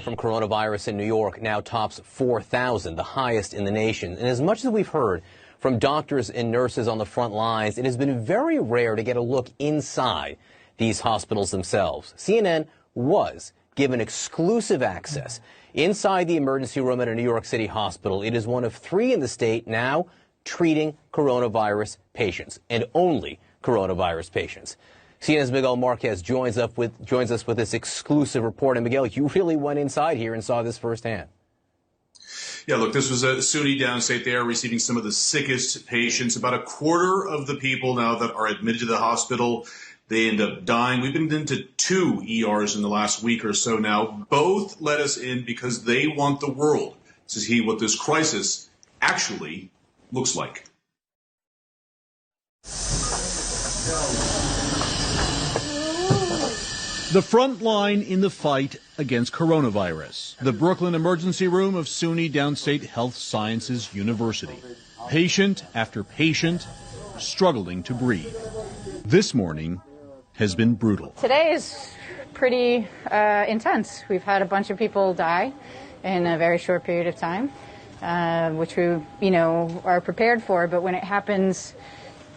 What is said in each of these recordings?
total from coronavirus in New York now tops 4,000, the highest in the nation. And as much as we've heard from doctors and nurses on the front lines, it has been very rare to get a look inside these hospitals themselves. CNN was given exclusive access inside the emergency room at a New York City hospital. It is one of 3 in the state now treating coronavirus patients, and only coronavirus patients. CNN's Miguel Marquez joins us with this exclusive report. And Miguel, you really went inside here and saw this firsthand. Yeah, look, this was a SUNY downstate. They are receiving some of the sickest patients. About a quarter of the people now that are admitted to the hospital, they end up dying. We've been into 2 ERs in the last week or so now. Both let us in because they want the world to see what this crisis actually looks like. The front line in the fight against coronavirus. The Brooklyn emergency room of SUNY Downstate Health Sciences University. Patient after patient struggling to breathe. This morning has been brutal. Today is pretty intense. We've had a bunch of people die in a very short period of time, which we, are prepared for. But when it happens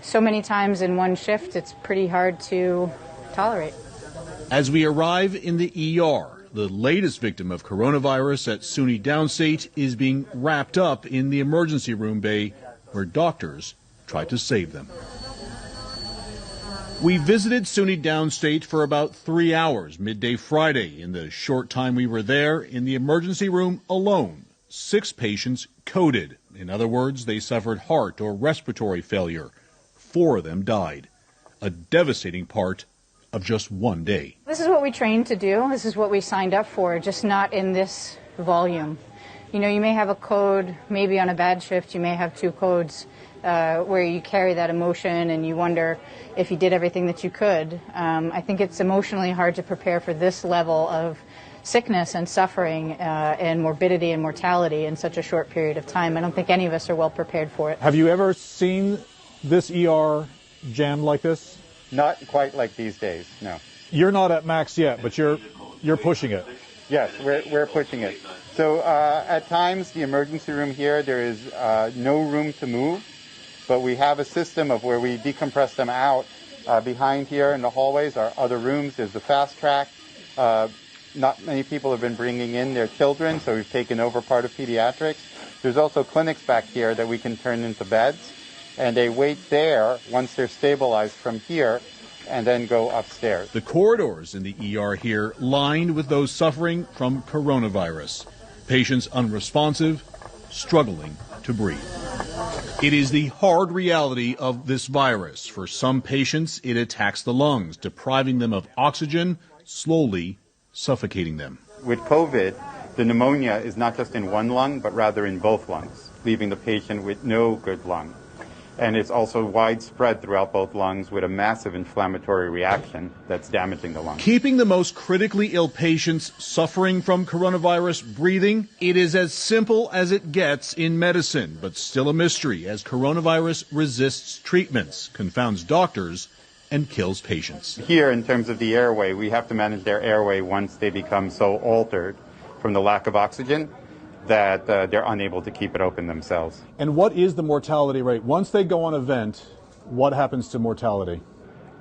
so many times in one shift, it's pretty hard to tolerate. As we arrive in the ER, the latest victim of coronavirus at SUNY Downstate is being wrapped up in the emergency room bay where doctors try to save them. We visited SUNY Downstate for about 3 hours midday Friday. In the short time we were there, in the emergency room alone, 6 patients coded. In other words, they suffered heart or respiratory failure. 4 of them died. A devastating part of just one day. This is what we trained to do. This is what we signed up for, just not in this volume. You may have a code, maybe on a bad shift, you may have 2 codes where you carry that emotion and you wonder if you did everything that you could. I think it's emotionally hard to prepare for this level of sickness and suffering and morbidity and mortality in such a short period of time. I don't think any of us are well prepared for it. Have you ever seen this ER jammed like this? Not quite like these days, no. You're not at max yet, but you're pushing it. Yes, we're pushing it. So at times, the emergency room here, there is no room to move, but we have a system of where we decompress them out. Behind here in the hallways are other rooms. There's the fast track. Not many people have been bringing in their children, so we've taken over part of pediatrics. There's also clinics back here that we can turn into beds. And they wait there once they're stabilized from here and then go upstairs. The corridors in the ER here lined with those suffering from coronavirus. Patients unresponsive, struggling to breathe. It is the hard reality of this virus. For some patients, it attacks the lungs, depriving them of oxygen, slowly suffocating them. With COVID, the pneumonia is not just in one lung, but rather in both lungs, leaving the patient with no good lung. And it's also widespread throughout both lungs with a massive inflammatory reaction that's damaging the lungs. Keeping the most critically ill patients suffering from coronavirus breathing, it is as simple as it gets in medicine, but still a mystery as coronavirus resists treatments, confounds doctors, and kills patients. Here, in terms of the airway, we have to manage their airway once they become so altered from the lack of oxygen that they're unable to keep it open themselves. And what is the mortality rate? Once they go on a vent, what happens to mortality?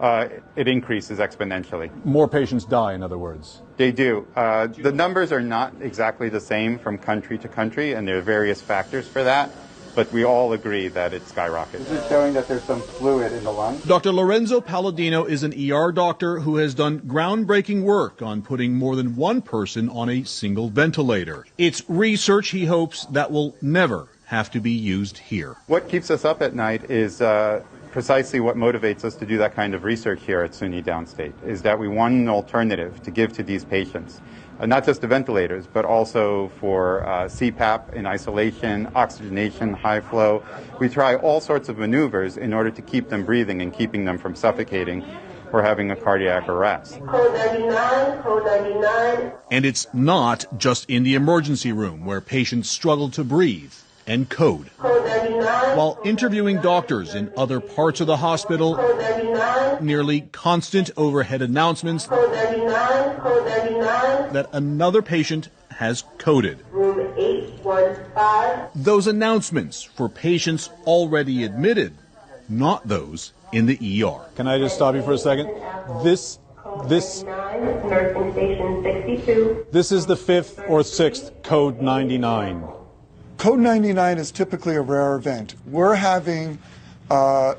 It increases exponentially. More patients die, in other words. They do. The numbers are not exactly the same from country to country, and there are various factors for that. But we all agree that it skyrockets. This is showing that there's some fluid in the lungs. Dr. Lorenzo Palladino is an ER doctor who has done groundbreaking work on putting more than one person on a single ventilator. It's research he hopes that will never have to be used here. What keeps us up at night is precisely what motivates us to do that kind of research here at SUNY Downstate, is that we want an alternative to give to these patients. Not just the ventilators, but also for CPAP in isolation, oxygenation, high flow. We try all sorts of maneuvers in order to keep them breathing and keeping them from suffocating or having a cardiac arrest. Code 99, code 99. And it's not just in the emergency room where patients struggle to breathe and code. Code 99. While interviewing doctors in other parts of the hospital, Code 99. nearly constant overhead announcements Code 99, code 99. that another patient has coded. Room 815. Those announcements for patients already admitted, not those in the ER. Can I just stop you for a second? This Nursing station 62. This is the 5th or 6th code 99. Code 99 is typically a rare event. We're having, I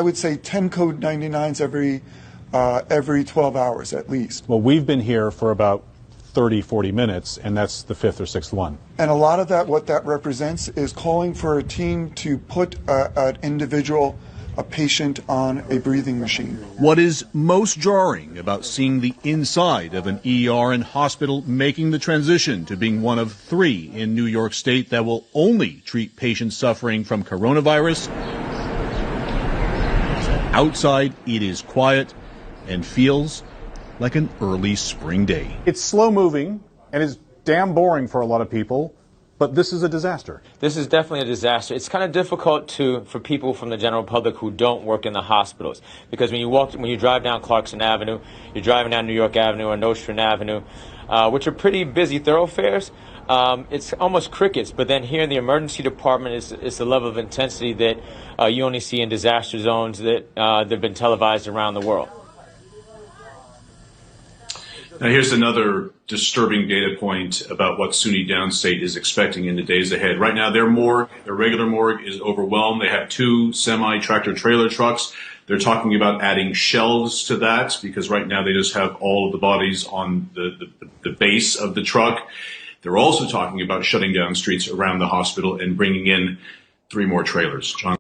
would say, 10 code 99s every 12 hours at least. Well, we've been here for about 30, 40 minutes, and that's the 5th or 6th one. And a lot of that, what that represents is calling for a team to put an individual, a patient, on a breathing machine. What is most jarring about seeing the inside of an ER and hospital making the transition to being one of 3 in New York State that will only treat patients suffering from coronavirus? Outside, it is quiet and feels like an early spring day. It's slow moving and is damn boring for a lot of people, but this is a disaster. This is definitely a disaster. It's kind of difficult for people from the general public who don't work in the hospitals, because when you drive down Clarkson Avenue, you're driving down New York Avenue or Nostrand Avenue, which are pretty busy thoroughfares. It's almost crickets, but then here in the emergency department is the level of intensity that you only see in disaster zones that have been televised around the world. Now, here's another disturbing data point about what SUNY Downstate is expecting in the days ahead. Right now, their regular morgue is overwhelmed. They have 2 semi-tractor trailer trucks. They're talking about adding shelves to that because right now they just have all of the bodies on the base of the truck. They're also talking about shutting down streets around the hospital and bringing in 3 more trailers. John.